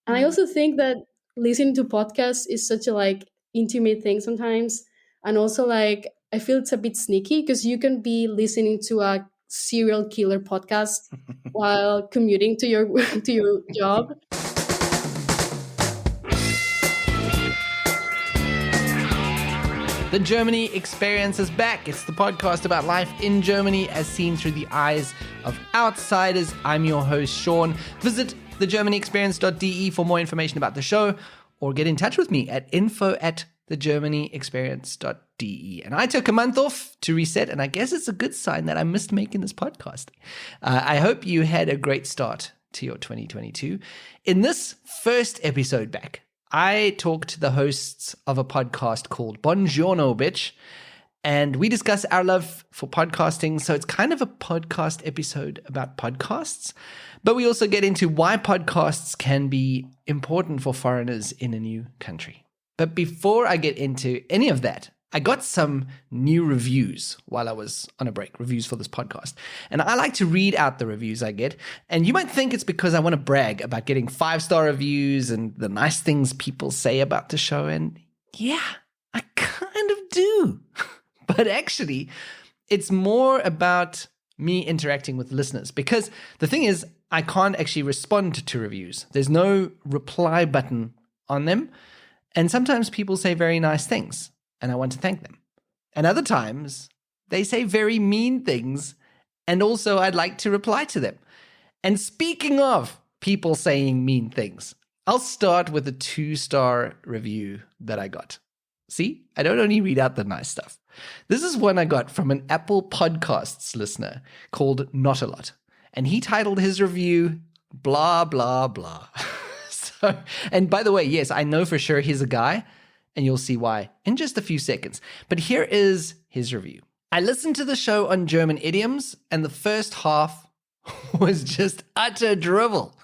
And I also think that listening to podcasts is such a like intimate thing sometimes. And also like I feel it's a bit sneaky because you can be listening to a serial killer podcast while commuting to your to your job. The Germany Experience is back. It's the podcast about life in Germany as seen through the eyes of outsiders. I'm your host, Sean. Visit thegermanyexperience.de for more information about the show, or get in touch with me at info@thegermanyexperience.de. And I took a month off to reset, and I guess it's a good sign that I missed making this podcast. I hope you had a great start to your 2022. In this first episode back, I talked to the hosts of a podcast called Buongiorno Bitch, and we discuss our love for podcasting. So it's kind of a podcast episode about podcasts, but we also get into why podcasts can be important for foreigners in a new country. But before I get into any of that, I got some new reviews while I was on a break, reviews for this podcast. And I like to read out the reviews I get. And you might think it's because I want to brag about getting 5-star reviews and the nice things people say about the show. And yeah, I kind of do. But actually, it's more about me interacting with listeners. Because the thing is, I can't actually respond to reviews. There's no reply button on them. And sometimes people say very nice things, and I want to thank them. And other times, they say very mean things, and also I'd like to reply to them. And speaking of people saying mean things, I'll start with a 2-star review that I got. See, I don't only read out the nice stuff. This is one I got from an Apple Podcasts listener called Not A Lot. And he titled his review, blah, blah, blah. And by the way, yes, I know for sure he's a guy, and you'll see why in just a few seconds. But here is his review. I listened to the show on German idioms, and the first half was just utter drivel.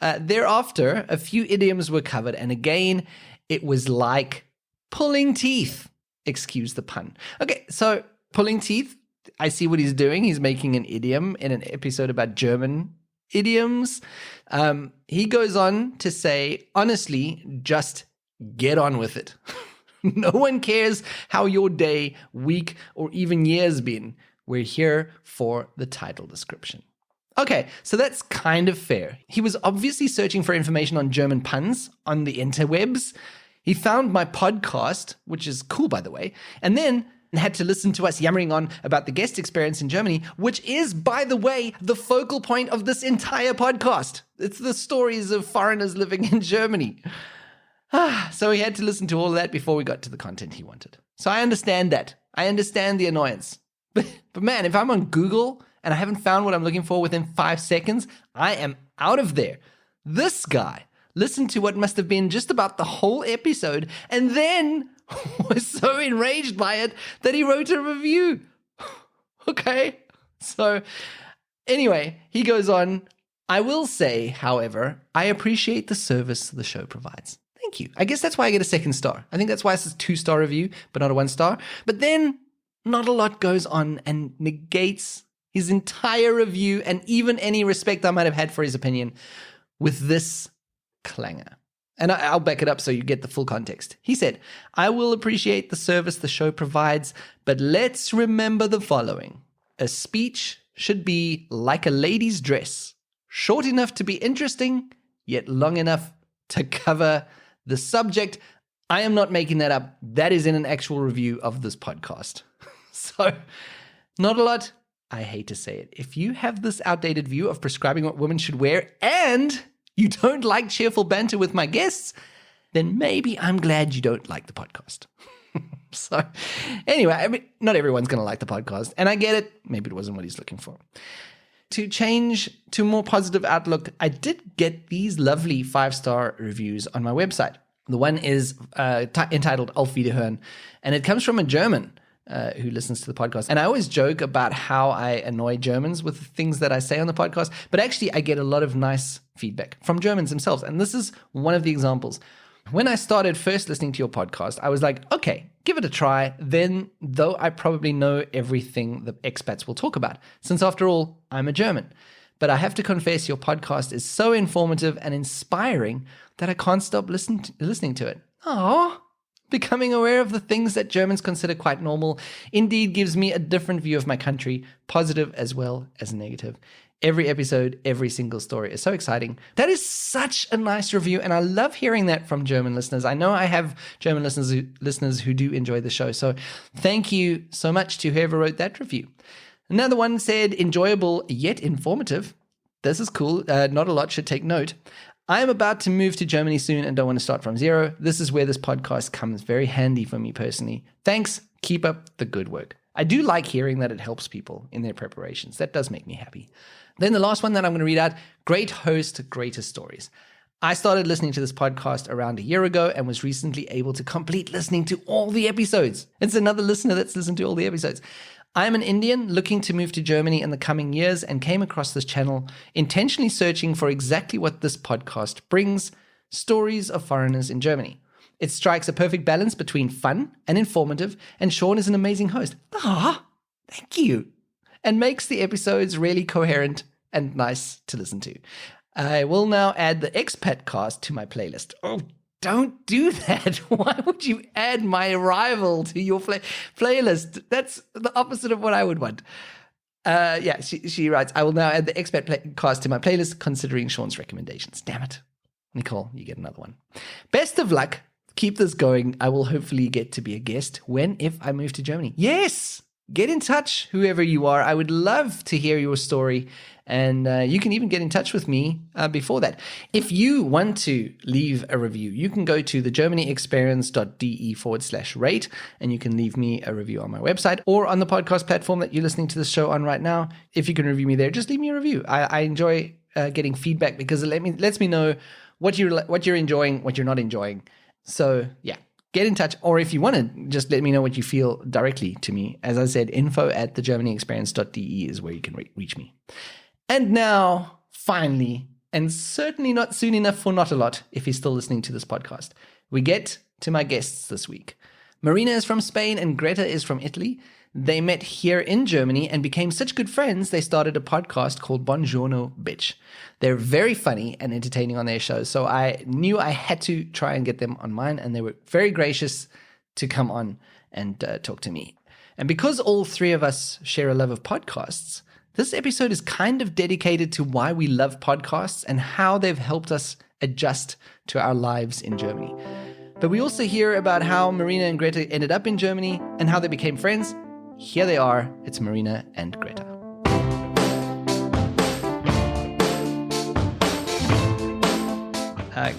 Thereafter, a few idioms were covered, and again, it was like pulling teeth. Excuse the pun. Okay, so pulling teeth, I see what he's doing. He's making an idiom in an episode about German idioms. He goes on to say, honestly, just get on with it. No one cares how your day, week, or even year's been. We're here for the title description. Okay, so that's kind of fair. He was obviously searching for information on German puns on the interwebs. He found my podcast, which is cool, by the way, and then had to listen to us yammering on about the guest experience in Germany, which is, by the way, the focal point of this entire podcast. It's the stories of foreigners living in Germany. So he had to listen to all of that before we got to the content he wanted. So I understand that. I understand the annoyance. But man, if I'm on Google and I haven't found what I'm looking for within 5 seconds, I am out of there. This guy listened to what must have been just about the whole episode and then was so enraged by it that he wrote a review. Okay. So anyway, he goes on. I will say, however, I appreciate the service the show provides. Thank you. I guess that's why I get a 2nd star. I think that's why it's a 2-star review, but not a 1-star. But then not a lot goes on and negates his entire review and even any respect I might have had for his opinion with this clanger. And I'll back it up so you get the full context. He said, I will appreciate the service the show provides, but let's remember the following. A speech should be like a lady's dress, short enough to be interesting, yet long enough to cover the subject. I am not making that up. That is in an actual review of this podcast. So, not a lot. I hate to say it. If you have this outdated view of prescribing what women should wear and you don't like cheerful banter with my guests, then maybe I'm glad you don't like the podcast. So anyway, I mean, not everyone's going to like the podcast, and I get it. Maybe it wasn't what he's looking for. To change to a more positive outlook, I did get these lovely 5-star reviews on my website. The one is entitled Auf Wiederhören, and it comes from a German who listens to the podcast. And I always joke about how I annoy Germans with the things that I say on the podcast, but actually I get a lot of nice feedback from Germans themselves. And this is one of the examples. When I started first listening to your podcast, I was like, okay, give it a try. Then, though I probably know everything the expats will talk about, since after all, I'm a German. But I have to confess, your podcast is so informative and inspiring that I can't stop listening to it. Aww. Becoming aware of the things that Germans consider quite normal indeed gives me a different view of my country, positive as well as negative. Every episode, every single story is so exciting. That is such a nice review, and I love hearing that from German listeners. I know I have German listeners who do enjoy the show, so thank you so much to whoever wrote that review. Another one said, enjoyable yet informative. This is cool. Not a lot should take note. I am about to move to Germany soon and don't want to start from zero. This is where this podcast comes very handy for me personally. Thanks. Keep up the good work. I do like hearing that it helps people in their preparations. That does make me happy. Then the last one that I'm going to read out, great host, greatest stories. I started listening to this podcast around a year ago and was recently able to complete listening to all the episodes. It's another listener that's listened to all the episodes. I'm an Indian looking to move to Germany in the coming years and came across this channel intentionally searching for exactly what this podcast brings, stories of foreigners in Germany. It strikes a perfect balance between fun and informative, and Sean is an amazing host. Ah, thank you. And makes the episodes really coherent and nice to listen to. I will now add the expat cast to my playlist. Oh, don't do that. Why would you add my rival to your playlist? That's the opposite of what I would want. She writes, I will now add the expat cast to my playlist considering Sean's recommendations. Damn it. Nicole, you get another one. Best of luck. Keep this going. I will hopefully get to be a guest if I move to Germany. Yes. Get in touch, whoever you are. I would love to hear your story. And you can even get in touch with me before that. If you want to leave a review, you can go to thegermanyexperience.de/rate, and you can leave me a review on my website or on the podcast platform that you're listening to this show on right now. If you can review me there, just leave me a review. I enjoy getting feedback because it lets me know what you're enjoying, what you're not enjoying. So yeah, get in touch. Or if you want to, just let me know what you feel directly to me. As I said, info@thegermanyexperience.de is where you can reach me. And now, finally, and certainly not soon enough for not a lot, if you're still listening to this podcast, we get to my guests this week. Marina is from Spain and Greta is from Italy. They met here in Germany and became such good friends, they started a podcast called Buongiorno Bitch. They're very funny and entertaining on their show, so I knew I had to try and get them on mine, and they were very gracious to come on and talk to me. And because all three of us share a love of podcasts, this episode is kind of dedicated to why we love podcasts and how they've helped us adjust to our lives in Germany. But we also hear about how Marina and Greta ended up in Germany and how they became friends. Here they are. It's Marina and Greta.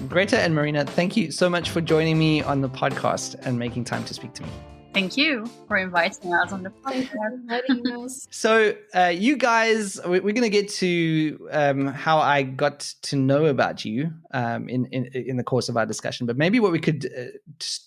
Greta and Marina, thank you so much for joining me on the podcast and making time to speak to me. Thank you for inviting us on the podcast. So you guys, we're going to get to how I got to know about you in the course of our discussion. But maybe what we could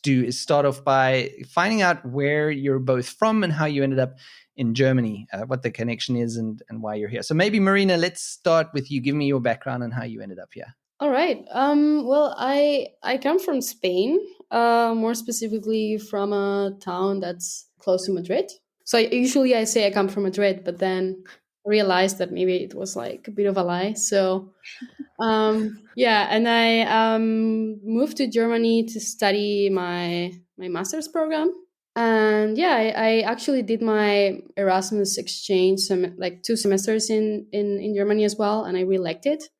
do is start off by finding out where you're both from and how you ended up in Germany, what the connection is and why you're here. So maybe, Marina, let's start with you. Give me your background and how you ended up here. All right. Well, I come from Spain, more specifically from a town that's close to Madrid. So usually I say I come from Madrid, but then I realized that maybe it was like a bit of a lie. So yeah, and I moved to Germany to study my master's program. And yeah, I actually did my Erasmus exchange, like 2 semesters in Germany as well, and I really liked it.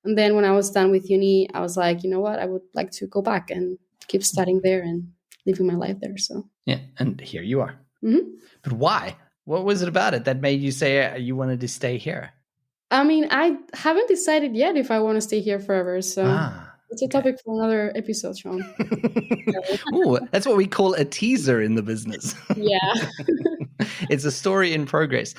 And then when I was done with uni, I was like, you know what? I would like to go back and keep studying there and living my life there. So yeah, and here you are. Mm-hmm. But why? What was it about it that made you say you wanted to stay here? I mean, I haven't decided yet if I want to stay here forever. So it's a topic for another episode, Sean. Ooh, that's what we call a teaser in the business. Yeah. It's a story in progress.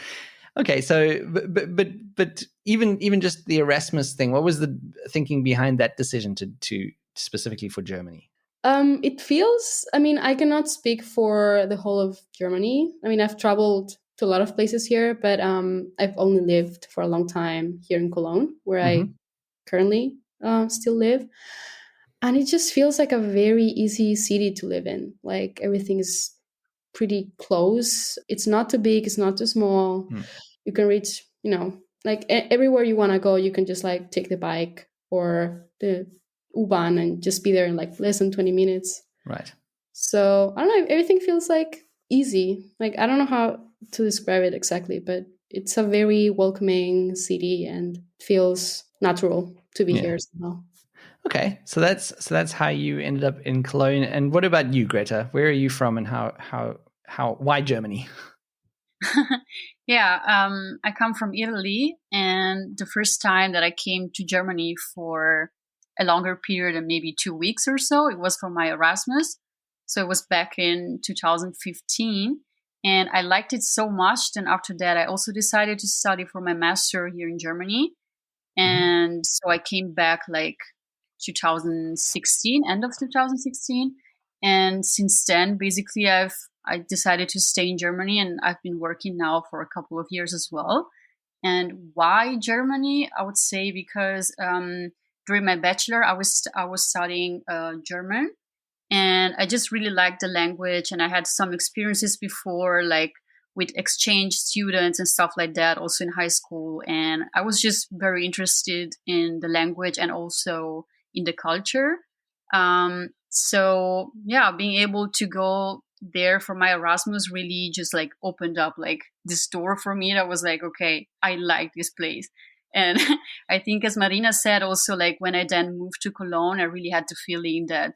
Okay, so but even just the Erasmus thing, what was the thinking behind that decision to specifically for Germany? It feels, I mean, I cannot speak for the whole of Germany. I mean, I've traveled to a lot of places here, but I've only lived for a long time here in Cologne, where I currently still live. And it just feels like a very easy city to live in. Like everything is pretty close. It's not too big. It's not too small. You can reach, like everywhere you want to go, you can just like take the bike or the U-Bahn and just be there in like less than 20 minutes. Right. So I don't know, everything feels like easy. Like I don't know how to describe it exactly, but it's a very welcoming city and feels natural to be Yeah. here somehow. Okay, so that's how you ended up in Cologne. And what about you, Greta? Where are you from, and how why Germany? Yeah, I come from Italy, and the first time that I came to Germany for a longer period, and maybe 2 weeks or so, it was for my Erasmus. So it was back in 2015, and I liked it so much. Then after that, I also decided to study for my master here in Germany. Mhm. And so I came back like 2016, end of 2016. And since then, basically, I decided to stay in Germany, and I've been working now for a couple of years as well. And why Germany? I would say because during my bachelor, I was studying German, and I just really liked the language, and I had some experiences before, like with exchange students and stuff like that, also in high school. And I was just very interested in the language and also in the culture. So yeah, being able to go there for my Erasmus really just like opened up like this door for me that was like, okay, I like this place. And I think, as Marina said, also like when I then moved to Cologne, I really had the feeling that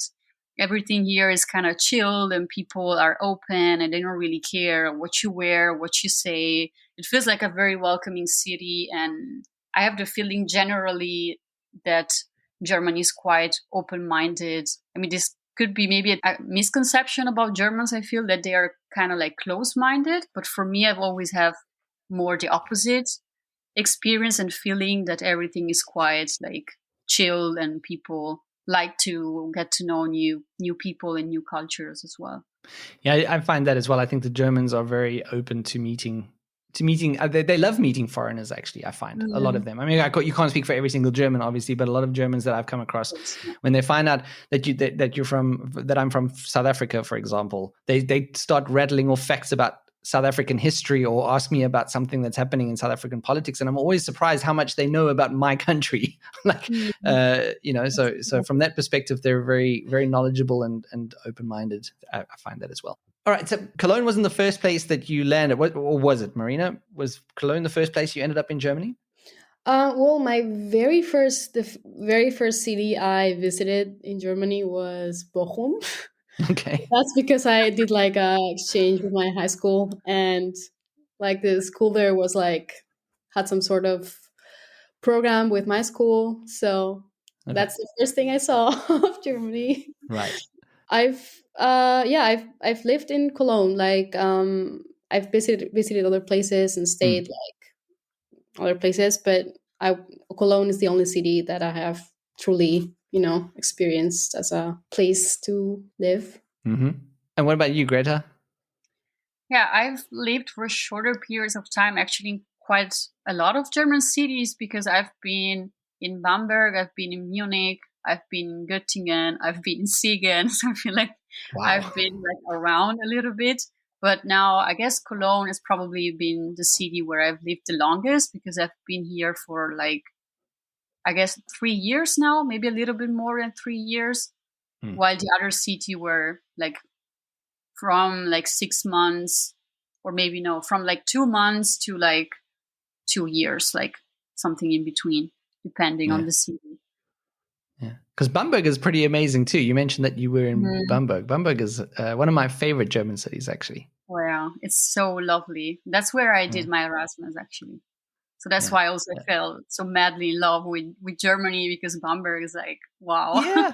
everything here is kind of chill and people are open and they don't really care what you wear, what you say. It feels like a very welcoming city. And I have the feeling generally that Germany is quite open minded. I mean, this could be maybe a misconception about Germans. I feel that they are kind of like close minded. But for me, I've always have more the opposite experience and feeling that everything is quite like chill and people like to get to know new people and new cultures as well. Yeah, I find that as well. I think the Germans are very open to meeting. They love meeting foreigners. Actually, I find a lot of them. I mean, you can't speak for every single German, obviously, but a lot of Germans that I've come across, when they find out that I'm from South Africa, for example, they start rattling off facts about South African history or ask me about something that's happening in South African politics, and I'm always surprised how much they know about my country. Like, so from that perspective, they're very, very knowledgeable and open minded. I find that as well. All right, so Cologne wasn't the first place that you landed, or was it, Marina? Was Cologne the first place you ended up in Germany? Well, the very first city I visited in Germany was Bochum. Okay. That's because I did like a exchange with my high school, and like the school there was like had some sort of program with my school. So Okay. that's the first thing I saw of Germany. Right. I've lived in Cologne. Like I've visited other places and Mm. stayed like other places, but I Cologne is the only city that I have truly, experienced as a place to live. Mm-hmm. And what about you, Greta? Yeah, I've lived for shorter periods of time, actually, in quite a lot of German cities, because I've been in Bamberg, I've been in Munich, I've been in Göttingen, I've been in Siegen. So I feel like Wow. I've been like around a little bit. But now I guess Cologne has probably been the city where I've lived the longest, because I've been here for like, I guess, 3 years now, maybe a little bit more than 3 years, Mm. while the other city were like from like 6 months, or maybe no, from like 2 months to like 2 years, like something in between, depending on Yeah. the city. Yeah. Because Bamberg is pretty amazing too. You mentioned that you were in Bamberg. Bamberg is one of my favorite German cities, actually. Wow, it's so lovely. That's where I Yeah. did my Erasmus, actually. So that's Yeah. why I also fell so madly in love with Germany, because Bamberg is like, wow, Yeah.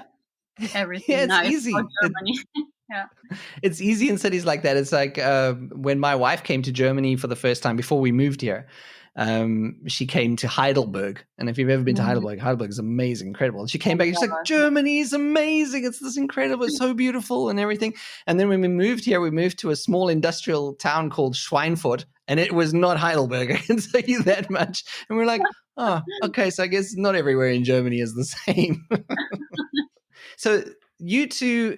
Yeah, everything it's nice about easy. Germany. Yeah. It's easy in cities like that. It's like when my wife came to Germany for the first time before we moved here. She came to Heidelberg, and if you've ever been to Mhm. Heidelberg is amazing, incredible. And she Oh came my back and she's like, God. Germany is amazing. It's this incredible, it's so beautiful and everything. And then when we moved here, we moved to a small industrial town called Schweinfurt, and it was not Heidelberg. I can tell you that much. And we're like, oh, okay, so I guess not everywhere in Germany is the same. So you two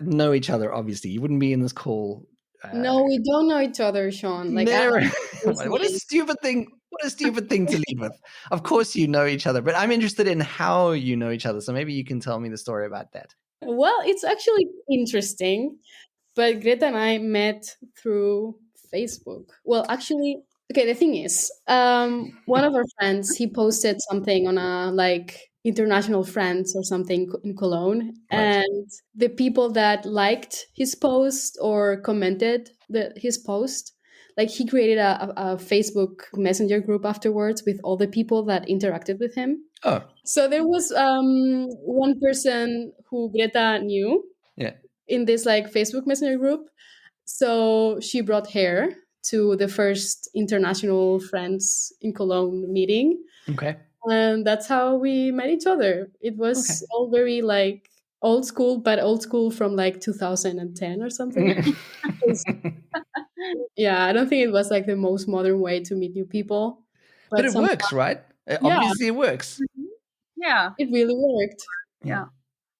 know each other, obviously. You wouldn't be in this call. No, we don't know each other, Sean. Like I Never. don't What a personally. stupid thing. What a stupid thing to lead with. Of course you know each other, but I'm interested in how you know each other. So maybe you can tell me the story about that. Well, it's actually interesting, but Greta and I met through Facebook. Well, actually, okay, the thing is, one of our friends, he posted something on a like international friends or something in Cologne, Right. and the people that liked his post or commented his post, like he created a Facebook Messenger group afterwards with all the people that interacted with him. Oh, So there was one person who Greta knew yeah. in this like Facebook Messenger group. So she brought her to the first international friends in Cologne meeting, Okay. and that's how we met each other. It Okay. was all very like old school, but old school from like 2010 or something. Yeah, I don't think it was like the most modern way to meet new people, But but it somehow, works, right? yeah, Obviously it works. Yeah. it really worked. Yeah. Yeah.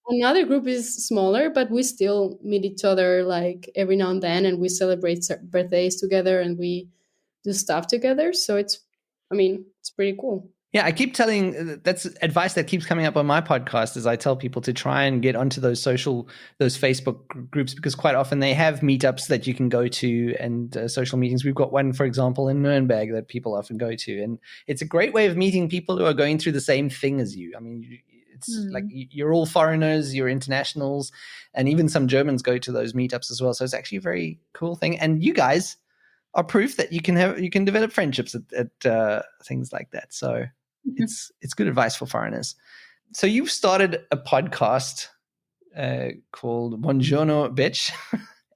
Another group is smaller, but we still meet each other like every now and then, and we celebrate birthdays together, and we do stuff together. So it's, I mean, it's pretty cool. Yeah, I keep telling that's advice that keeps coming up on my podcast as I tell people to try and get onto those Facebook groups, because quite often they have meetups that you can go to and social meetings. We've got one, for example, in Nuremberg that people often go to. And it's a great way of meeting people who are going through the same thing as you. I mean, it's like you're all foreigners, you're internationals, and even some Germans go to those meetups as well. So it's actually a very cool thing. And you guys are proof that you can develop friendships at things like that. So it's good advice for foreigners. So you've started a podcast called Buongiorno Bitch,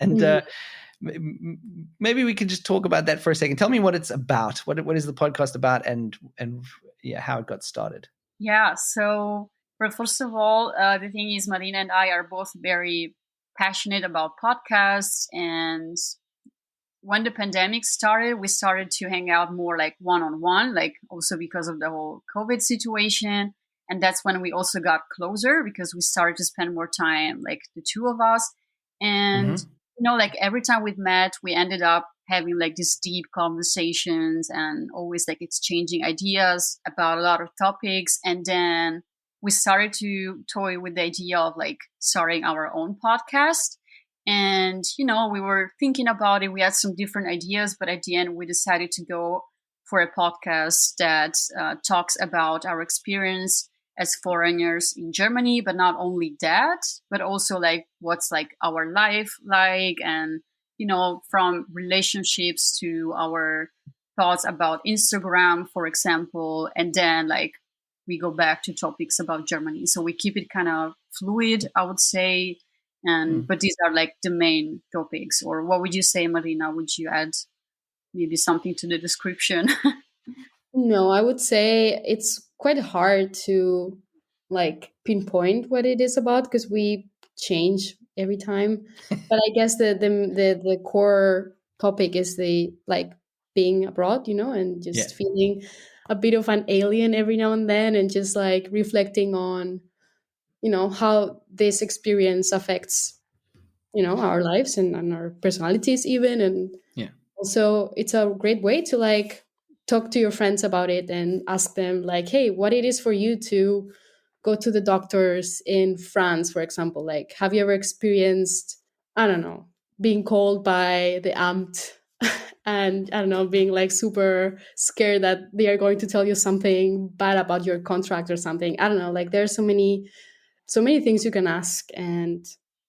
and maybe we could just talk about that for a second. Tell me what it's about. What is the podcast about, and yeah, how it got started. Yeah. So, well, first of all, the thing is, Marina and I are both very passionate about podcasts, and when the pandemic started, we started to hang out more like one-on-one, like also because of the whole COVID situation. And that's when we also got closer because we started to spend more time, like the two of us. And, like every time we've met, we ended up having like these deep conversations and always like exchanging ideas about a lot of topics. And then we started to toy with the idea of like starting our own podcast. And, we were thinking about it. We had some different ideas, but at the end, we decided to go for a podcast that talks about our experience as foreigners in Germany, but not only that, but also like what's like our life like, and, from relationships to our thoughts about Instagram, for example. And then like we go back to topics about Germany. So we keep it kind of fluid, I would say. And but these are like the main topics. Or what would you say, Marina? Would you add maybe something to the description? No, I would say it's quite hard to like pinpoint what it is about because we change every time. But I guess the core topic is the like being abroad, and Yeah. just feeling a bit of an alien every now and then, and just like reflecting on how this experience affects our lives and our personalities even. And Yeah. also it's a great way to like talk to your friends about it and ask them like, hey, what it is for you to go to the doctors in France, for example. Like, have you ever experienced, I don't know, being called by the amt and I don't know, being like super scared that they are going to tell you something bad about your contract or something. I don't know, like there's so many things you can ask, and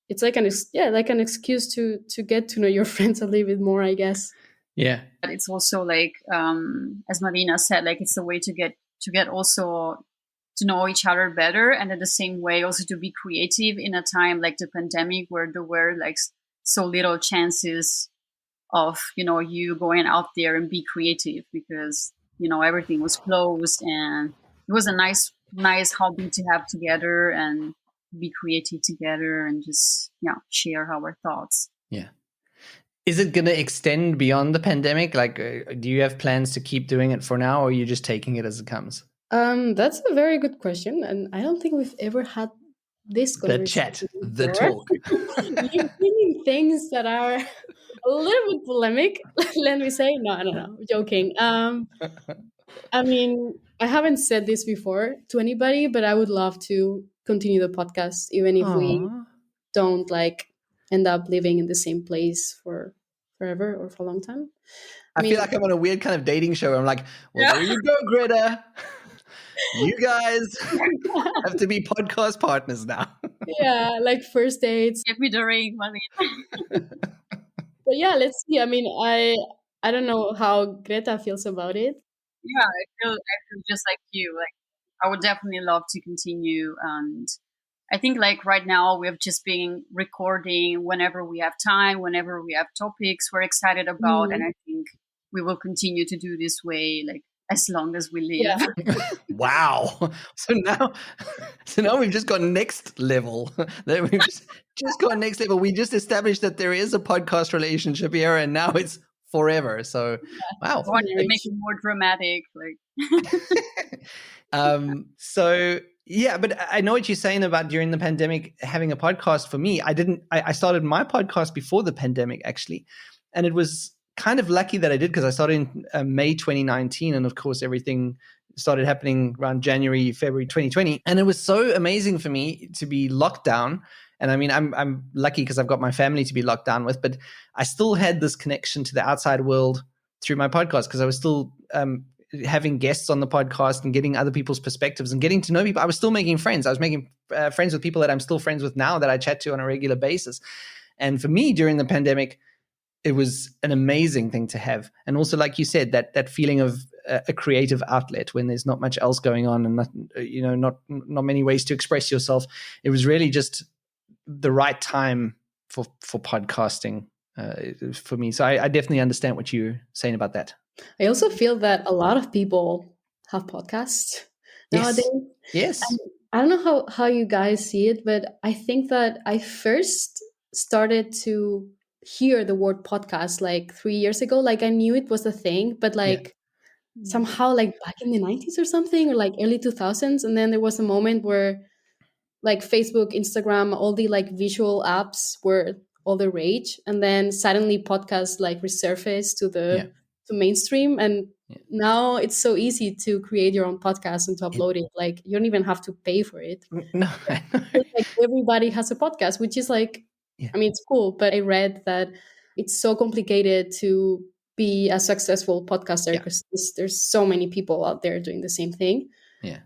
it's like like an excuse to get to know your friends a little bit more, I guess. Yeah. But it's also like, as Marina said, like it's a way to get also to know each other better, and at the same way also to be creative in a time like the pandemic where there were like so little chances of you going out there and be creative because everything was closed, and it was a nice hobby to have together and be creative together and just share our thoughts. Yeah. Is it going to extend beyond the pandemic? Like, do you have plans to keep doing it for now, or are you just taking it as it comes? That's a very good question, and I don't think we've ever had this The conversation chat, the before. talk. You're thinking things that are a little bit polemic. Let me say, no, joking. I mean, I haven't said this before to anybody, but I would love to continue the podcast, even if we Aw. don't like end up living in the same place for forever or for a long time. I I feel mean, like I'm on a weird kind of dating show. I'm like, well, Yeah. there you go, Greta. You guys have to be podcast partners now. yeah, like first dates. Give me the ring, Marina. But yeah, let's see. I mean, I don't know how Greta feels about it. Yeah, I feel just like you. Like, I would definitely love to continue. And I think like right now we've just been recording whenever we have time, whenever we have topics we're excited about, and Mm, I think we will continue to do this way, like as long as we yeah. live. Wow. So now we've just gone next level. That we've just gone next level. We just established that there is a podcast relationship here, and now it's forever. So I wow. wanted to make Marriage. it more dramatic, like So yeah, but I know what you're saying about during the pandemic having a podcast. For me, I started my podcast before the pandemic actually, and it was kind of lucky that I did because I started in May 2019, and of course everything started happening around January, February 2020, and it was so amazing for me to be locked down. And I mean, I'm lucky because I've got my family to be locked down with, but I still had this connection to the outside world through my podcast because I was still having guests on the podcast and getting other people's perspectives and getting to know people. I was still making friends. I was making friends with people that I'm still friends with now that I chat to on a regular basis. And for me, during the pandemic, it was an amazing thing to have. And also, like you said, that feeling of a creative outlet when there's not much else going on and not many ways to express yourself. It was really just the right time for podcasting for me. So I definitely understand what you're saying about that. I also feel that a lot of people have podcasts Yes. nowadays. Yes. I don't know how you guys see it, but I think that I first started to hear the word podcast like 3 years ago. Like I knew it was a thing, but Yeah. like somehow like back in the 90s or something, or like early 2000s. And then there was a moment where like Facebook, Instagram, all the like visual apps were all the rage. And then suddenly podcasts like resurfaced to Yeah. the to mainstream. And Yeah. now it's so easy to create your own podcast and to It, upload it. Like you don't even have to pay for it. no, I know. Feels like everybody has a podcast, which is like, Yeah. I mean, it's cool, but I read that it's so complicated to be a successful podcaster Yeah. because there's so many people out there doing the same thing. Yeah.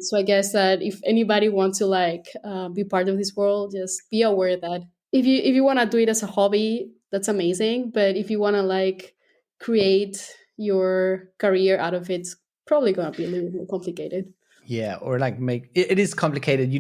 So I guess that if anybody wants to like be part of this world, just be aware that if you want to do it as a hobby, that's amazing. But if you want to like create your career out of it, it's probably gonna be a little more complicated. Yeah, or like it is complicated.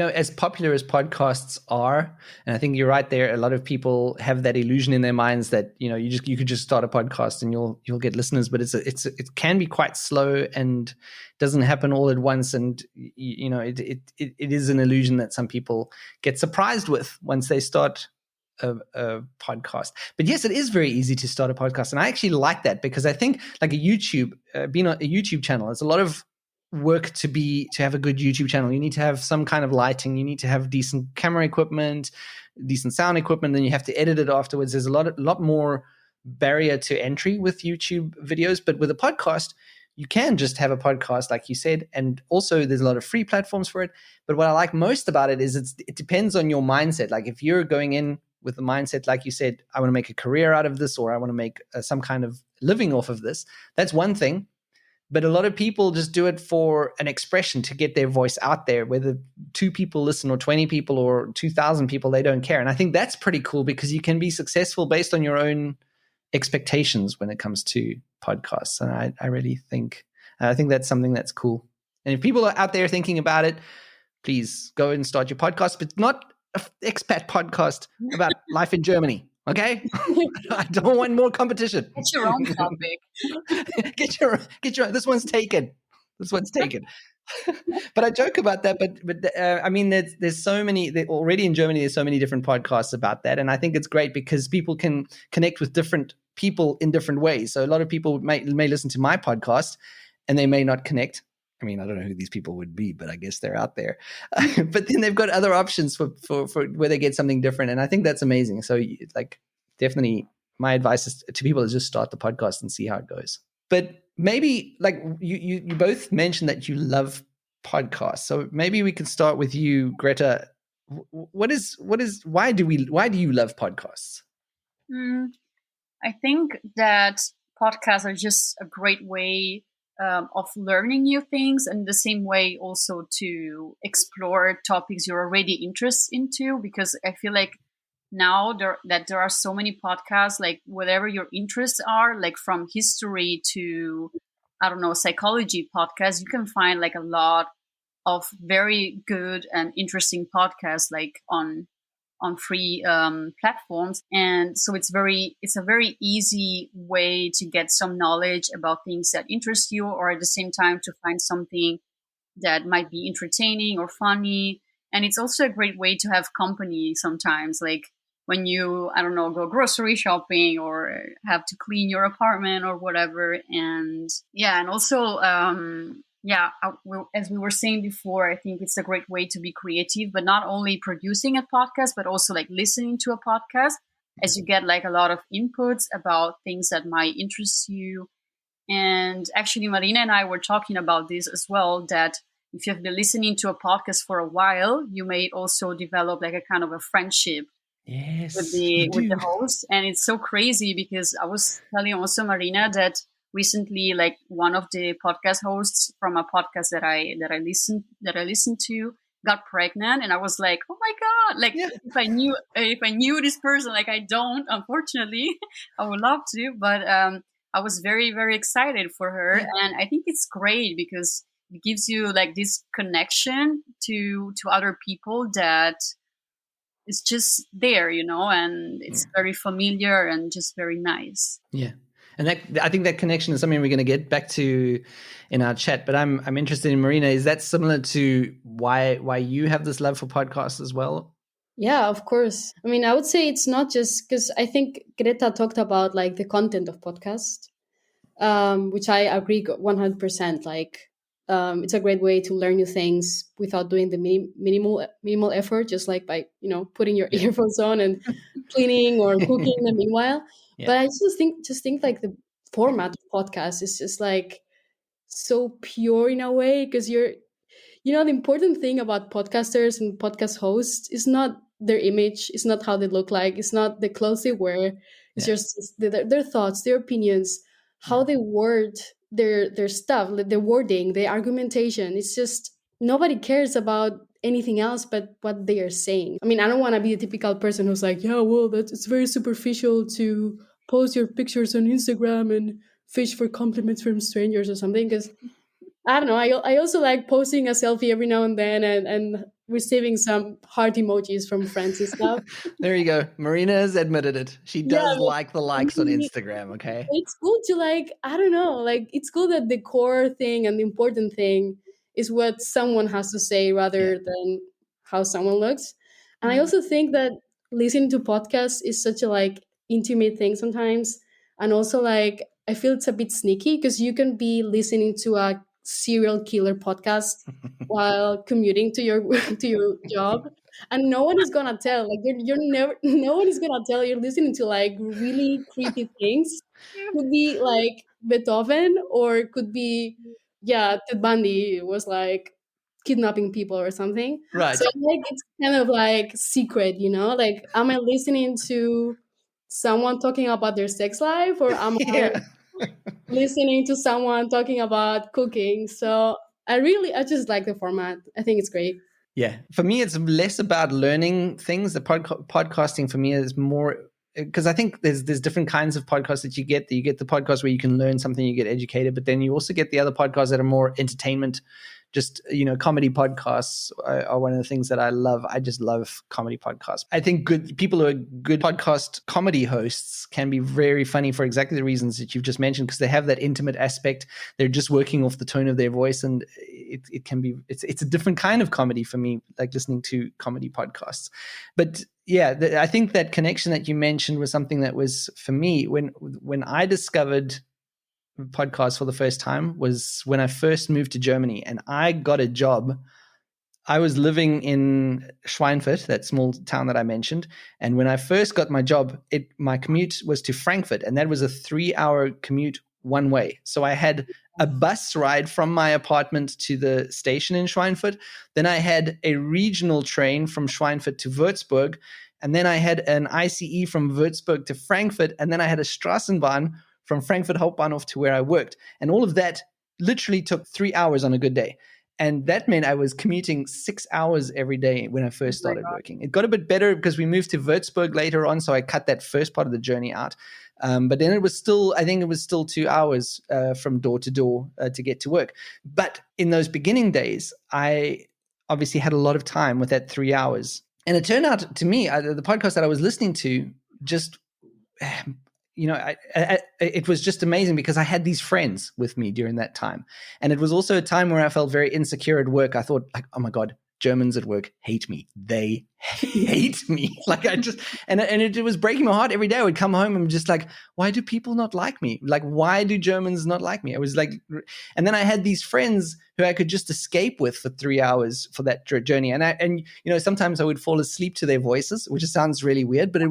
As popular as podcasts are, and I think you're right there. A lot of people have that illusion in their minds that you could just start a podcast and you'll get listeners, but it can be quite slow and doesn't happen all at once. And it is an illusion that some people get surprised with once they start a podcast. But yes, it is very easy to start a podcast, and I actually like that because I think like being on a YouTube channel, it's a lot of work to have a good YouTube channel. You need to have some kind of lighting. You need to have decent camera equipment, decent sound equipment. Then you have to edit it afterwards. There's a lot more barrier to entry with YouTube videos. But with a podcast, you can just have a podcast, like you said, and also there's a lot of free platforms for it. But what I like most about it is it depends on your mindset. Like if you're going in with the mindset, like you said, I want to make a career out of this, or I want to make some kind of living off of this, that's one thing. But a lot of people just do it for an expression to get their voice out there. Whether 2 people listen or 20 people or 2,000 people, they don't care. And I think that's pretty cool because you can be successful based on your own expectations when it comes to podcasts. And I really think that's something that's cool. And if people are out there thinking about it, please go and start your podcast, but not an expat podcast about life in Germany. Okay, I don't want more competition. it's your own topic. get your. This one's taken. This one's taken. But I joke about that. But I mean, there's so many already in Germany. There's so many different podcasts about that, and I think it's great because people can connect with different people in different ways. So a lot of people may listen to my podcast, and they may not connect. I mean, I don't know who these people would be, but I guess they're out there. But then they've got other options for where they get something different. And I think that's amazing. So like definitely my advice to people is just start the podcast and see how it goes. But maybe like you both mentioned that you love podcasts. So maybe we can start with you, Greta. Why do you love podcasts? Mm, I think that podcasts are just a great way of learning new things, and the same way also to explore topics you're already interested into. Because I feel like now there are so many podcasts, like whatever your interests are, like from history to, I don't know, psychology podcasts. You can find like a lot of very good and interesting podcasts, like on free platforms. And so it's a very easy way to get some knowledge about things that interest you, or at the same time to find something that might be entertaining or funny. And it's also a great way to have company sometimes, like when you, I don't know, go grocery shopping or have to clean your apartment or whatever. And yeah, and also as we were saying before, I think it's a great way to be creative, but not only producing a podcast, but also like listening to a podcast, as you get like a lot of inputs about things that might interest you. And actually, Marina and I were talking about this as well, that if you've been listening to a podcast for a while, you may also develop like a kind of a friendship Yes, you with the do. host. And it's so crazy because I was telling also Marina that recently, like one of the podcast hosts from a podcast that I listened to got pregnant, and I was like, oh my god, like Yeah. if I knew this person, like I don't, unfortunately. I would love to, but I was very, very excited for her. Yeah. And I think it's great because it gives you like this connection to other people that is just there, and it's very familiar and just very nice. Yeah. And I think that connection is something we're going to get back to in our chat. But I'm interested in, Marina. Is that similar to why you have this love for podcasts as well? Yeah, of course. I mean, I would say it's not just because I think Greta talked about like the content of podcast, which I agree 100%. Like, it's a great way to learn new things without doing the minimal effort, just like by putting your earphones on and cleaning or cooking in the meanwhile. Yeah. But I just think like the format of podcast is just like so pure in a way, because the important thing about podcasters and podcast hosts is not their image, it's not how they look like, it's not the clothes they wear, it's just their thoughts, their opinions, how they word their stuff, like the wording, the argumentation. It's just nobody cares about anything else but what they are saying. I mean, I don't want to be the typical person who's like, yeah, well, it's very superficial to post your pictures on Instagram and fish for compliments from strangers or something, because I don't know. I also like posting a selfie every now and then and receiving some heart emojis from friends and stuff. There you go. Marina has admitted it. She Yeah, does like the I likes on mean, Instagram, okay? it's cool to like, I don't know, like it's cool that the core thing and the important thing is what someone has to say rather than how someone looks. And I also think that listening to podcasts is such a like intimate thing sometimes. And also like I feel it's a bit sneaky because you can be listening to a serial killer podcast while commuting to your to your job, and no one is gonna tell. Like you're never, no one is gonna tell you're listening to like really creepy things. Could be like Beethoven, or it could be, yeah, Ted Bundy was like kidnapping people or something. Right. So like it's kind of like secret, like am I listening to someone talking about their sex life, or am I Yeah. listening to someone talking about cooking? So I just like the format. I think it's great. Yeah. For me, it's less about learning things. The podcasting for me is more because I think there's different kinds of podcasts that you get. You get the podcast where you can learn something, you get educated, but then you also get the other podcasts that are more entertainment. Just, comedy podcasts are one of the things that I love. I just love comedy podcasts. I think good people who are good podcast comedy hosts can be very funny for exactly the reasons that you've just mentioned, because they have that intimate aspect. They're just working off the tone of their voice, and it can be, it's a different kind of comedy for me, like listening to comedy podcasts. But yeah, I think that connection that you mentioned was something that was for me when I discovered podcast for the first time was when I first moved to Germany, and I got a job. I was living in Schweinfurt, that small town that I mentioned. And when I first got my job, my commute was to Frankfurt, and that was a 3-hour commute one way. So I had a bus ride from my apartment to the station in Schweinfurt. Then I had a regional train from Schweinfurt to Würzburg. And then I had an ICE from Würzburg to Frankfurt. And then I had a Straßenbahn from Frankfurt Hauptbahnhof to where I worked. And all of that literally took 3 hours on a good day. And that meant I was commuting 6 hours every day when I first started working. It got a bit better because we moved to Würzburg later on, so I cut that first part of the journey out. But then I think it was still 2 hours from door to door to get to work. But in those beginning days, I obviously had a lot of time with that 3 hours. And it turned out to me, the podcast that I was listening to just it was just amazing because I had these friends with me during that time. And it was also a time where I felt very insecure at work. I thought, like, oh my God, Germans at work hate me. They hate me. Like it was breaking my heart every day. I would come home and just like, why do people not like me? Like, why do Germans not like me? I was like, and then I had these friends who I could just escape with for 3 hours for that journey. And sometimes I would fall asleep to their voices, which sounds really weird, but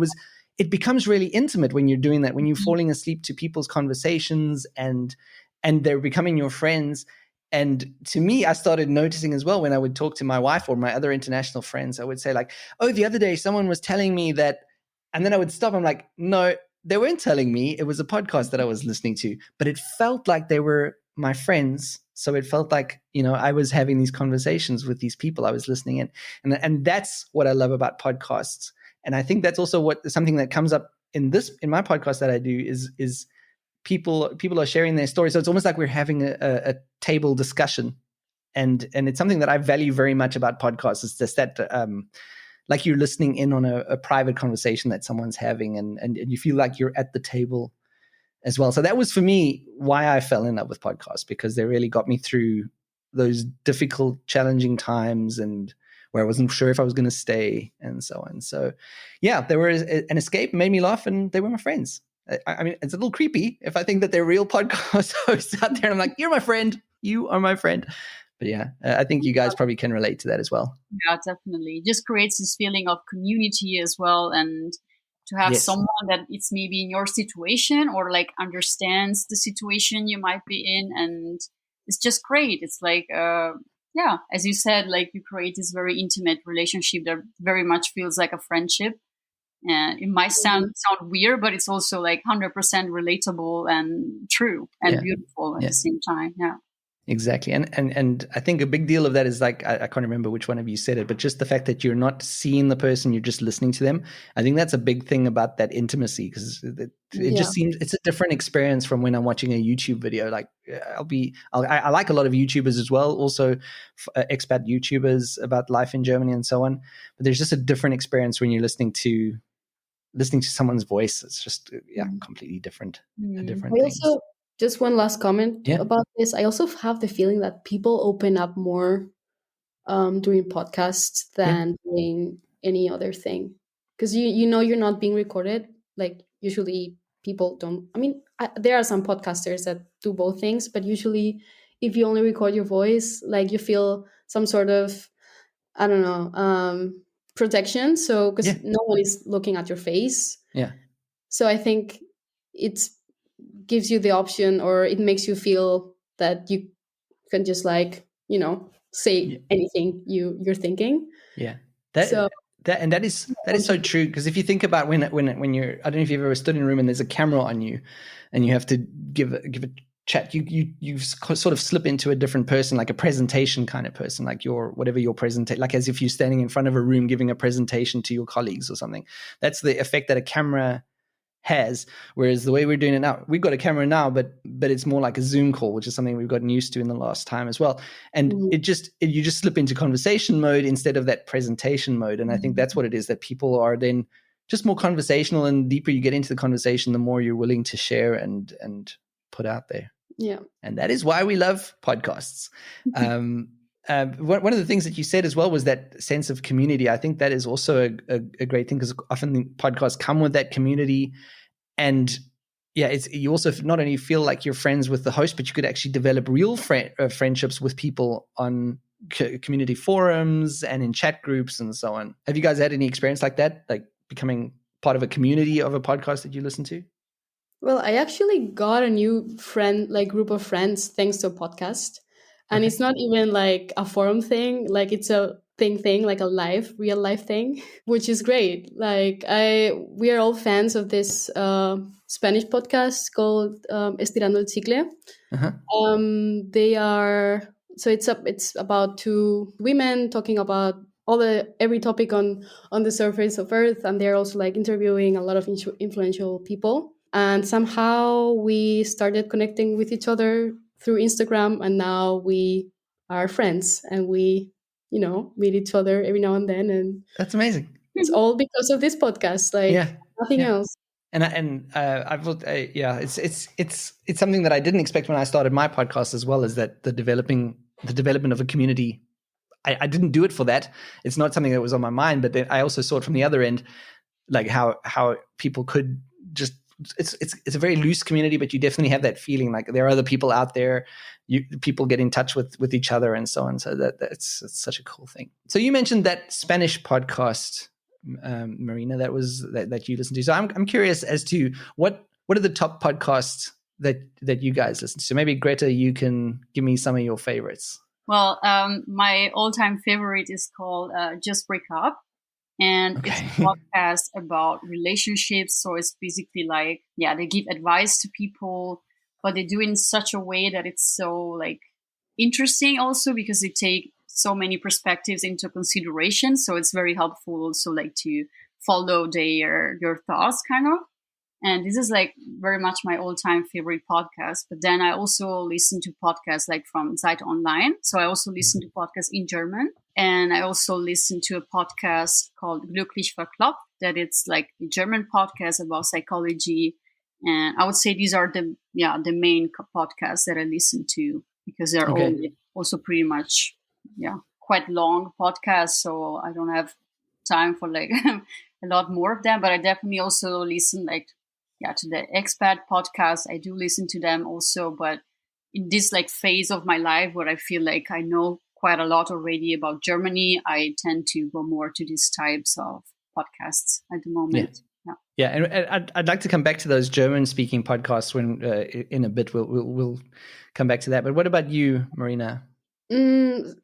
it becomes really intimate when you're doing that, when you're falling asleep to people's conversations and they're becoming your friends. And to me, I started noticing as well when I would talk to my wife or my other international friends, I would say like, oh, the other day someone was telling me that, and then I would stop. I'm like, no, they weren't telling me. It was a podcast that I was listening to, but it felt like they were my friends. So it felt like, I was having these conversations with these people I was listening in. And that's what I love about podcasts. And I think that's also something that comes up in my podcast that I do is people are sharing their stories. So it's almost like we're having a table discussion, and it's something that I value very much about podcasts. Is just that like you're listening in on a private conversation that someone's having, and you feel like you're at the table as well. So that was for me why I fell in love with podcasts, because they really got me through those difficult, challenging times and where I wasn't sure if I was going to stay and so on. So yeah, they were an escape, made me laugh, and they were my friends. I mean, it's a little creepy if I think that they're real podcast hosts out there. I'm like, you're my friend. You are my friend. But yeah, I think you guys probably can relate to that as well. Yeah, definitely. It just creates this feeling of community as well. And to have someone that it's maybe in your situation or like understands the situation you might be in. And it's just great. It's like, as you said, like you create this very intimate relationship that very much feels like a friendship. And it might sound weird, but it's also like 100% relatable and true and beautiful at the same time. Yeah. Exactly. And I think a big deal of that is like, I can't remember which one of you said it, but just the fact that you're not seeing the person, you're just listening to them. I think that's a big thing about that intimacy, because it just seems it's a different experience from when I'm watching a YouTube video. Like I like a lot of YouTubers as well, also expat YouTubers about life in Germany and so on. But there's just a different experience when you're listening to someone's voice. It's just completely different. A different thing. Also, just one last comment about this. I also have the feeling that people open up more during podcasts than doing any other thing, because you're not being recorded. Like usually people don't. I mean, there are some podcasters that do both things, but usually if you only record your voice, like you feel some sort of, I don't know, protection. So because no one is looking at your face. Yeah. So I think it's gives you the option, or it makes you feel that you can just like, say anything you're thinking. Yeah. That is so true, because if you think about when you're, I don't know if you've ever stood in a room and there's a camera on you and you have to give a chat, you sort of slip into a different person, like a presentation kind of person, like your presentation, like as if you're standing in front of a room giving a presentation to your colleagues or something. That's the effect that a camera has. Whereas the way we're doing it now, we've got a camera now, but it's more like a Zoom call, which is something we've gotten used to in the last time as well. And you just slip into conversation mode instead of that presentation mode. And I think that's what it is, that people are then just more conversational, and deeper you get into the conversation, the more you're willing to share and put out there. Yeah. And that is why we love podcasts. One of the things that you said as well was that sense of community. I think that is also a great thing, because often podcasts come with that community. And you also not only feel like you're friends with the host, but you could actually develop real friendships with people on community forums and in chat groups and so on. Have you guys had any experience like that, like becoming part of a community of a podcast that you listen to? Well, I actually got a new friend, like group of friends, thanks to a podcast. And Okay. it's not even like a forum thing, like it's a thing, like a real life thing, which is great. We are all fans of this Spanish podcast called Estirando el Chicle. Uh-huh. They are it's about two women talking about every topic on the surface of Earth, and they're also like interviewing a lot of influential people. And somehow we started connecting with each other through Instagram, and now we are friends, and we meet each other every now and then, and That's amazing. it's all because of this podcast, Yeah. like nothing Yeah. else. Yeah, it's something that I didn't expect when I started my podcast as well, is that the development of a community. I didn't do it for that. It's not something that was on my mind, but then I also saw it from the other end, like how people could just it's a very loose community, but you definitely have that feeling like there are other people out there. People get in touch with each other and so on. So that's such a cool thing. So you mentioned that Spanish podcast, Marina, that you listen to. So I'm curious as to what are the top podcasts that you guys listen to. So maybe Greta, you can give me some of your favorites. Well, my all-time favorite is called Just Break Up, and it's a Okay. podcast about relationships. So it's basically like, yeah, they give advice to people, but they do it in such a way that it's so like interesting also because they take so many perspectives into consideration. So it's very helpful also like to follow their thoughts kind of. And this is like very much my all-time favorite podcast. But then I also listen to podcasts like from Zeit Online. So I also listen to podcasts in German. And I also listen to a podcast called Glücklich Verkloppt, that it's like a German podcast about psychology. And I would say these are the main podcasts that I listen to because they're all Okay. also pretty much, quite long podcasts. So I don't have time for like a lot more of them, but I definitely also listen like to the expat podcast. I do listen to them also, but in this like phase of my life where I feel like I know quite a lot already about Germany, I tend to go more to these types of podcasts at the moment. Yeah, and I'd like to come back to those German-speaking podcasts when in a bit. We'll come back to that. But what about you, Marina?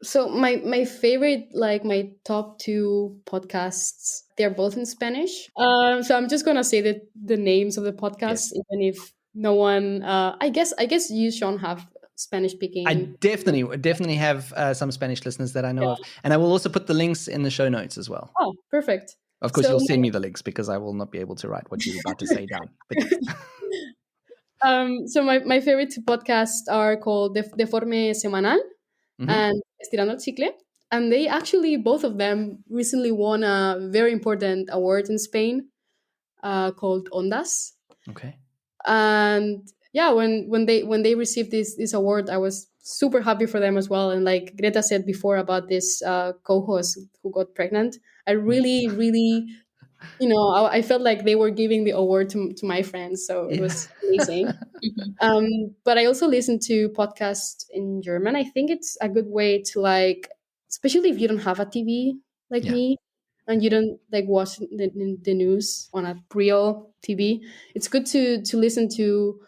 So my favorite, like my top two podcasts, they're both in Spanish. So I'm just gonna say the names of the podcasts, Yes. even if no one. I guess you, Sean, have Spanish I speaking. definitely have some Spanish listeners that I know Yeah. of, and I will also put the links in the show notes as well. Oh, perfect. Of course, So you'll send me the links because I will not be able to write what you're about to say down. But yes. so my favorite two podcasts are called De Forme Semanal Mm-hmm. and Estirando el Chicle. And they actually, both of them, recently won a very important award in Spain called Ondas. Okay. And yeah, when they received this award, I was super happy for them as well. And like Greta said before about this co-host who got pregnant, I really, I felt like they were giving the award to my friends, so it Yeah. was amazing. But I also listen to podcasts in German. I think it's a good way to like, especially if you don't have a TV like Yeah. me, and you don't like watch the news on a real TV. It's good to listen to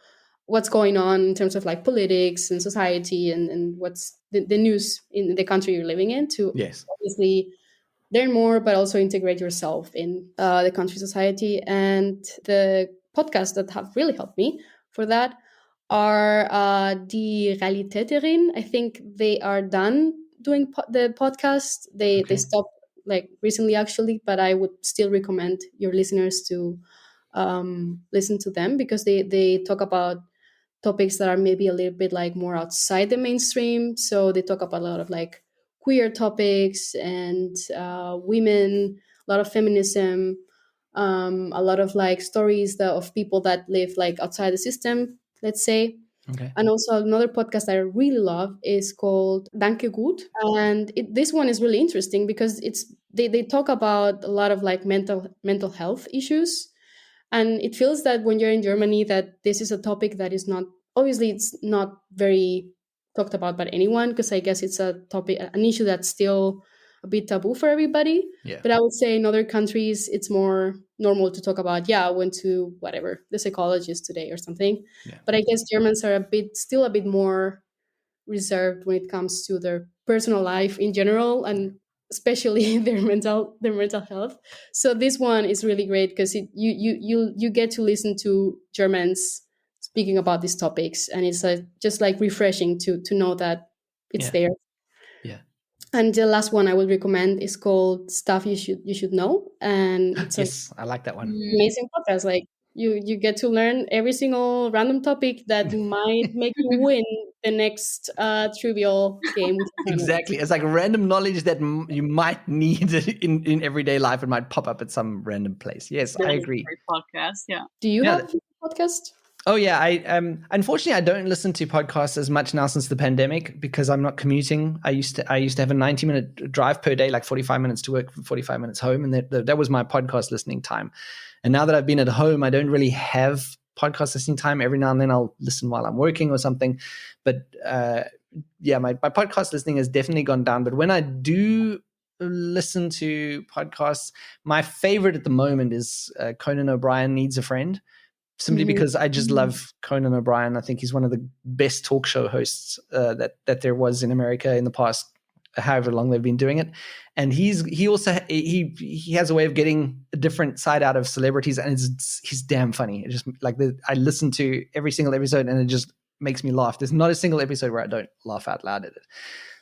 what's going on in terms of like politics and society, and what's the news in the country you're living in, to Yes. obviously learn more, but also integrate yourself in the country society. And the podcasts that have really helped me for that are Die Realitäterin. I think they are done doing the podcast. They Okay. stopped like recently actually, but I would still recommend your listeners to listen to them because they talk about topics that are maybe a little bit like more outside the mainstream. So they talk about a lot of like queer topics and women, a lot of feminism, a lot of like stories of people that live like outside the system, let's say. Okay. And also another podcast I really love is called Danke Gut. And this one is really interesting because they talk about a lot of like mental health issues. And it feels that when you're in Germany that this is a topic that is not, obviously it's not very talked about by anyone, because I guess it's a topic, an issue that's still a bit taboo for everybody. Yeah. But I would say in other countries, it's more normal to talk about, yeah, I went to whatever, the psychologist today or something. Yeah. But I guess Germans are still a bit more reserved when it comes to their personal life in general, and especially their mental health. So this one is really great because you get to listen to Germans speaking about these topics, and it's just like refreshing to know that it's Yeah. there. Yeah. And the last one I would recommend is called Stuff You Should Know, and it's an Yes, I like that one. amazing podcast. Like you get to learn every single random topic that might make you win the next trivial game with your family. Exactly. It's like random knowledge that you might need in everyday life. It might pop up at some random place. Yes, I That is a agree. great podcast. Yeah. Do you Yeah. have a podcast? Oh yeah, I unfortunately I don't listen to podcasts as much now since the pandemic because I'm not commuting. I used to have a 90-minute drive per day, like 45 minutes to work, 45 minutes home, and that was my podcast listening time. And now that I've been at home, I don't really have podcast listening time. Every now and then I'll listen while I'm working or something, but yeah, my podcast listening has definitely gone down. But when I do listen to podcasts, my favorite at the moment is Conan O'Brien Needs a Friend. Simply Mhm. because I just love Conan O'Brien. I think he's one of the best talk show hosts that there was in America in the past, however long they've been doing it. And he has a way of getting a different side out of celebrities, and he's damn funny. It just like I listen to every single episode, and it just makes me laugh. There's not a single episode where I don't laugh out loud at it.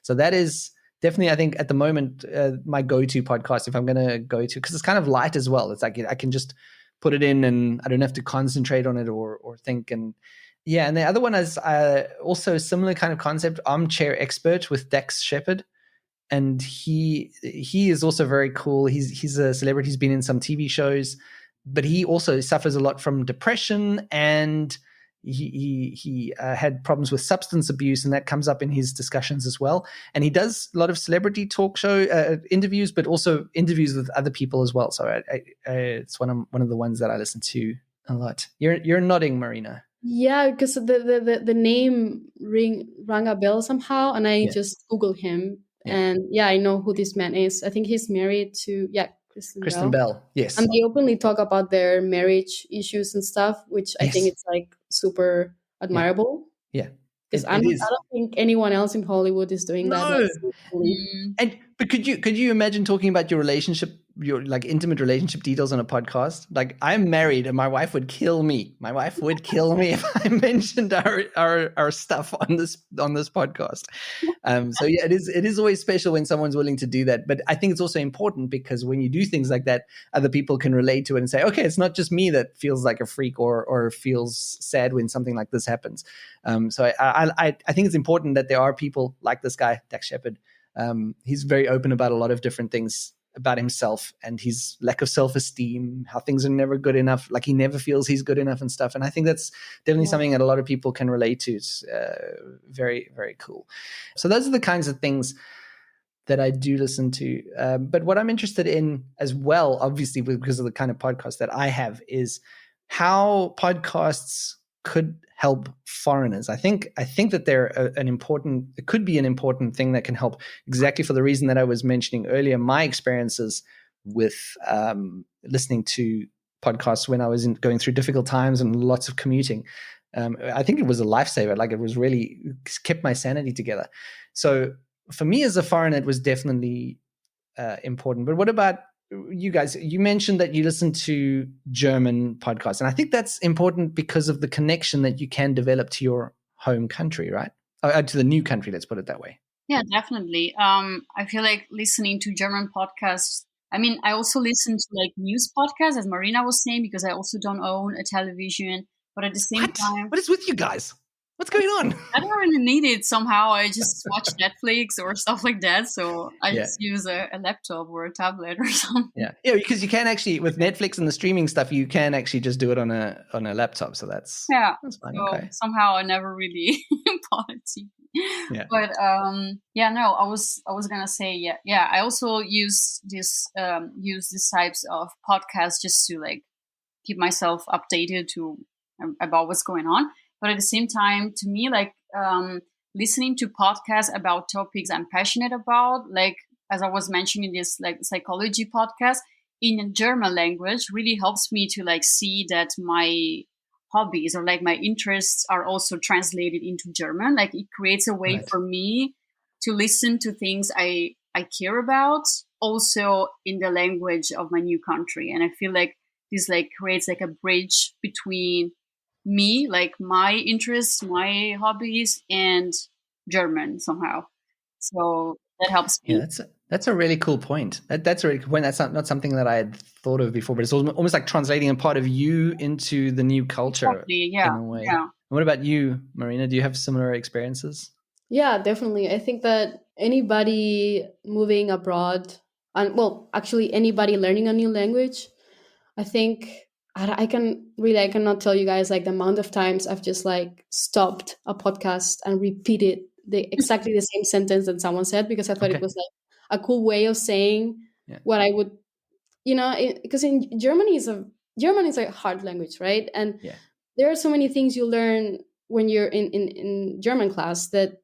So that is definitely, I think, at the moment, my go-to podcast if I'm going to go to, because it's kind of light as well. It's like I can just put it in and I don't have to concentrate on it or think. And yeah, and the other one is also a similar kind of concept, Armchair Expert with Dax Shepard. And he is also very cool. He's a celebrity. He's been in some TV shows, but he also suffers a lot from depression, and he had problems with substance abuse, and that comes up in his discussions as well. And he does a lot of celebrity talk show interviews, but also interviews with other people as well. So it's one of the ones that I listen to a lot. You're nodding, Marina. Yeah, because the name rang a bell somehow, and I just Googled him, Yeah. and yeah, I know who this man is. I think he's married to Kristen Bell. Yes. and they openly talk about their marriage issues and stuff, which I think Yes. it's like super admirable. Yeah. Because It I is. don't think anyone else in Hollywood is doing that. No. Like, seriously. But could you imagine talking about your relationship, your like intimate relationship details on a podcast? Like, I'm married and my wife would kill me. My wife would kill me if I mentioned our stuff on this podcast. So yeah, it is always special when someone's willing to do that. But I think it's also important because when you do things like that, other people can relate to it and say, okay, it's not just me that feels like a freak or feels sad when something like this happens. So I think it's important that there are people like this guy, Dax Shepard. He's very open about a lot of different things about himself and his lack of self-esteem, how things are never good enough, like he never feels he's good enough and stuff. And I think that's definitely something that a lot of people can relate to. It's very, very cool. So those are the kinds of things that I do listen to. But what I'm interested in as well, obviously because of the kind of podcast that I have, is how podcasts could help foreigners. I think that they're it could be an important thing that can help, exactly for the reason that I was mentioning earlier. My experiences with listening to podcasts when I was going through difficult times and lots of commuting, I think it was a lifesaver. Like, it was really kept my sanity together. So for me as a foreigner, it was definitely important. But what about you guys? You mentioned that you listen to German podcasts, and I think that's important because of the connection that you can develop to your home country, right? To the new country, let's put it that way. Yeah, definitely. I feel like listening to German podcasts. I mean, I also listen to like news podcasts, as Marina was saying, because I also don't own a television. But at the same time, what is with you guys? What's going on? I don't really need it somehow. I just watch Netflix or stuff like that. So I just use a laptop or a tablet or something. Yeah, because you can actually, with Netflix and the streaming stuff, you can actually just do it on a laptop. So that's fine. So okay. Somehow I never really bought a TV. Yeah. But I was gonna say yeah. I also use these types of podcasts just to like keep myself updated about what's going on. But at the same time, to me, like listening to podcasts about topics I'm passionate about, like as I was mentioning this like psychology podcast in German language really helps me to like see that my hobbies or like my interests are also translated into German. Like it creates a way Right. for me to listen to things I care about also in the language of my new country. And I feel like this like creates like a bridge between me, like my interests, my hobbies, and German somehow. So that helps Yeah, me. that's a really cool point. That's a really cool point. That's not something that I had thought of before, but it's almost like translating a part of you into the new culture Exactly. Yeah. in a way. Yeah. And what about you, Marina? Do you have similar experiences? Yeah, definitely. I think that anybody moving abroad, and well, actually anybody learning a new language, I think I can really, I cannot tell you guys like the amount of times I've just like stopped a podcast and repeated exactly the same sentence that someone said because I thought it Okay. was like a cool way of saying Yeah. what I would, because in German is a hard language, right? And Yeah. there are so many things you learn when you're in German class that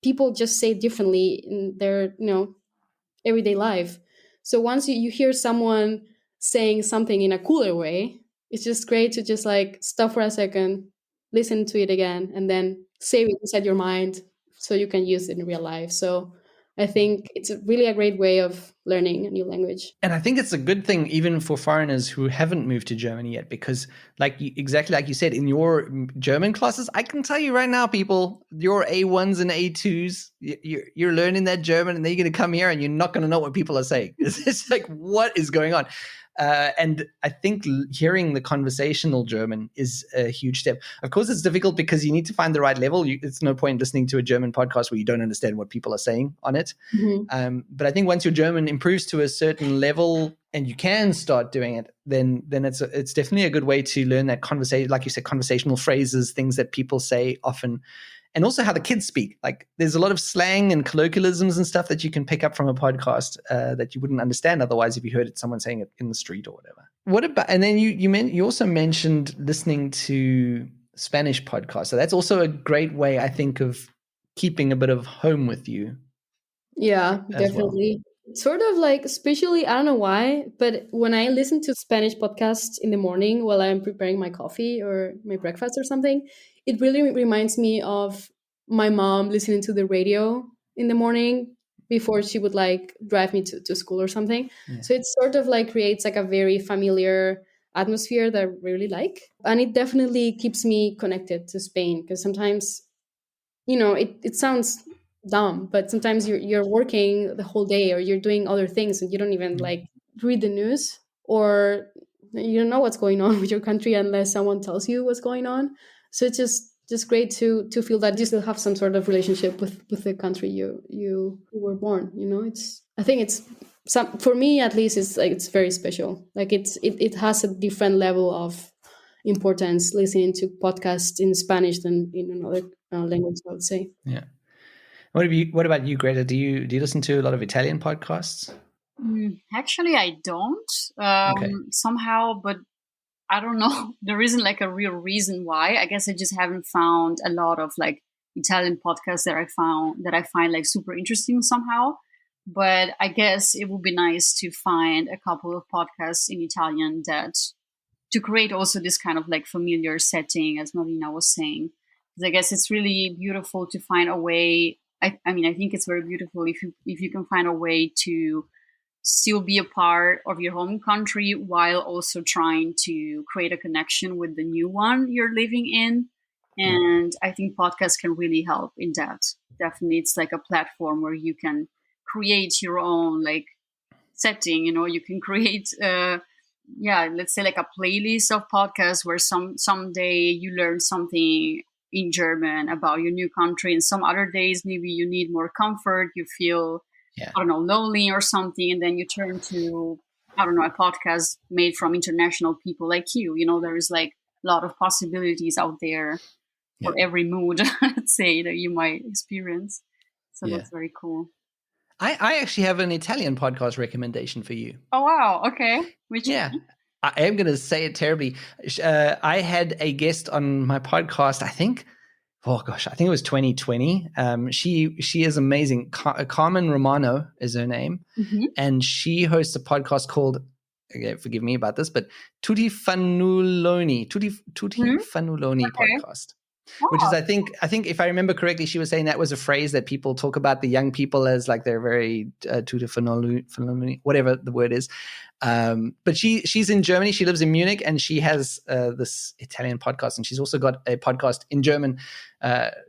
people just say differently in their everyday life. So once you hear someone saying something in a cooler way, it's just great to just like stop for a second, listen to it again, and then save it inside your mind so you can use it in real life. So I think it's really a great way of learning a new language. And I think it's a good thing even for foreigners who haven't moved to Germany yet, because exactly like you said, in your German classes, I can tell you right now, people, your A1s and A2s, you're learning that German, and then you're going to come here and you're not going to know what people are saying. It's like, what is going on? And I think hearing the conversational German is a huge step. Of course, it's difficult because you need to find the right level. It's no point listening to a German podcast where you don't understand what people are saying on it. Mm-hmm. But I think once your German improves to a certain level and you can start doing it, then it's definitely a good way to learn that conversation, like you said, conversational phrases, things that people say often, and also how the kids speak. Like there's a lot of slang and colloquialisms and stuff that you can pick up from a podcast that you wouldn't understand otherwise if you heard someone saying it in the street or whatever. What about? And then you also mentioned listening to Spanish podcasts. So that's also a great way, I think, of keeping a bit of home with you Yeah, as well. definitely. Sort of like, especially, I don't know why, but when I listen to Spanish podcasts in the morning while I'm preparing my coffee or my breakfast or something, it really reminds me of my mom listening to the radio in the morning before she would like drive me to school or something. Yeah. So it sort of like creates like a very familiar atmosphere that I really like. And it definitely keeps me connected to Spain because sometimes it sounds dumb, but sometimes you're working the whole day or you're doing other things and you don't even like read the news, or you don't know what's going on with your country unless someone tells you what's going on. So it's just great to feel that you still have some sort of relationship with the country you were born. It's, I think it's some, for me at least, it's like it's very special. Like it has a different level of importance listening to podcasts in Spanish than in another language, I would say. Yeah. What about you, Greta? Do you listen to a lot of Italian podcasts? Actually, I don't Okay. somehow, but I don't know. There isn't like a real reason why. I guess I just haven't found a lot of like Italian podcasts that I find like super interesting somehow. But I guess it would be nice to find a couple of podcasts in Italian that to create also this kind of like familiar setting, as Marina was saying. Because I guess it's really beautiful to find a way. I mean, I think it's very beautiful if you can find a way to still be a part of your home country while also trying to create a connection with the new one you're living in. Yeah. And I think podcasts can really help in that. Definitely, it's like a platform where you can create your own like setting. You can create yeah, let's say like a playlist of podcasts where someday you learn something in German about your new country, and some other days maybe you need more comfort, you feel, Yeah. I don't know, lonely or something, and then you turn to, I don't know, a podcast made from international people like you. There is like a lot of possibilities out there for Yeah. every mood, let's say, that you might experience. So Yeah. that's very cool. I actually have an Italian podcast recommendation for you. Oh wow, okay. Which Yeah. I am going to say it terribly. I had a guest on my podcast, I think oh gosh, I think it was 2020. She is amazing. Carmen Romano is her name, and she hosts a podcast called, okay, forgive me about this, but Tutti Fanuloni Okay. podcast. Which is, Oh, I think if I remember correctly, she was saying that was a phrase that people talk about the young people as like they're very tutti fanuloni, whatever the word is. But she's in Germany. She lives in Munich, and she has this Italian podcast, and she's also got a podcast in German.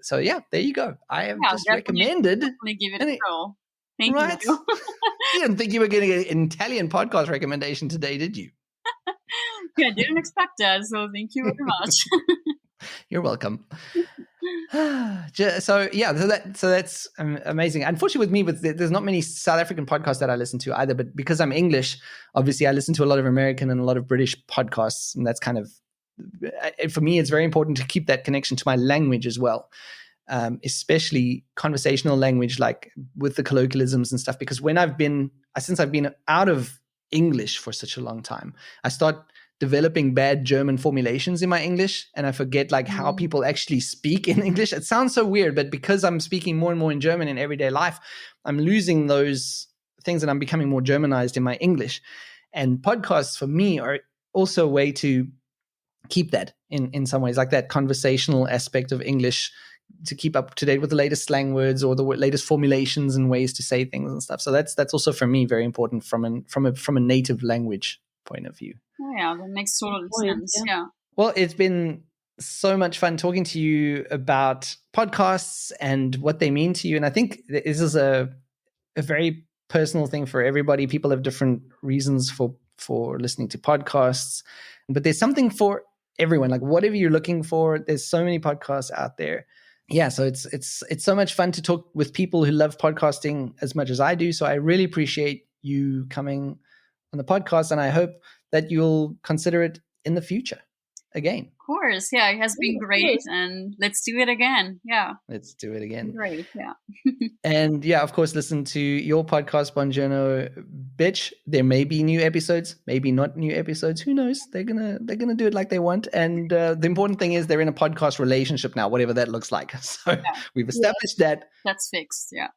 So yeah, there you go. I have yeah, just recommended. definitely give it And a go. Thank right? you. You didn't think you were going to get an Italian podcast recommendation today, did you? Yeah, I didn't expect that, so thank you very much. You're welcome. So yeah, so that's amazing. Unfortunately, with me, there's not many South African podcasts that I listen to either. But because I'm English, obviously, I listen to a lot of American and a lot of British podcasts, and that's kind of, for me, it's very important to keep that connection to my language as well, especially conversational language, like with the colloquialisms and stuff. Because since I've been out of English for such a long time, I start developing bad German formulations in my English, and I forget like how people actually speak in English. It sounds so weird, but because I'm speaking more and more in German in everyday life, I'm losing those things and I'm becoming more Germanized in my English. And podcasts for me are also a way to keep that in some ways, like that conversational aspect of English, to keep up to date with the latest slang words or the latest formulations and ways to say things and stuff. So that's also for me very important from a native language point of view. Oh, yeah, that makes total sense. Yeah. Well, it's been so much fun talking to you about podcasts and what they mean to you. And I think this is a very personal thing for everybody. People have different reasons for listening to podcasts, but there's something for everyone. Like whatever you're looking for, there's so many podcasts out there. Yeah, so it's so much fun to talk with people who love podcasting as much as I do. So I really appreciate you coming on the podcast, and I hope that you'll consider it in the future again. Of course. Yeah, it has been great, and let's do it again. Yeah. Let's do it again. Great. Yeah. And yeah, of course, listen to your podcast, Buongiorno Bitch. There may be new episodes, maybe not new episodes. Who knows? They're gonna do it like they want. And the important thing is they're in a podcast relationship now, whatever that looks like. So we've established that. That's fixed. Yeah.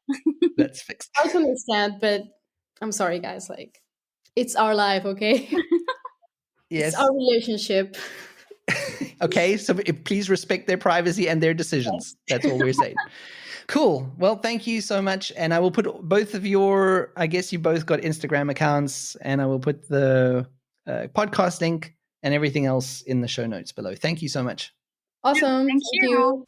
That's fixed. I can understand, but I'm sorry, guys. Like, it's our life, okay? Yes. It's our relationship. Okay, so please respect their privacy and their decisions. That's all we're saying. Cool. Well, thank you so much. And I will put both of I guess you both got Instagram accounts, and I will put the podcast link and everything else in the show notes below. Thank you so much. Awesome. Thank you.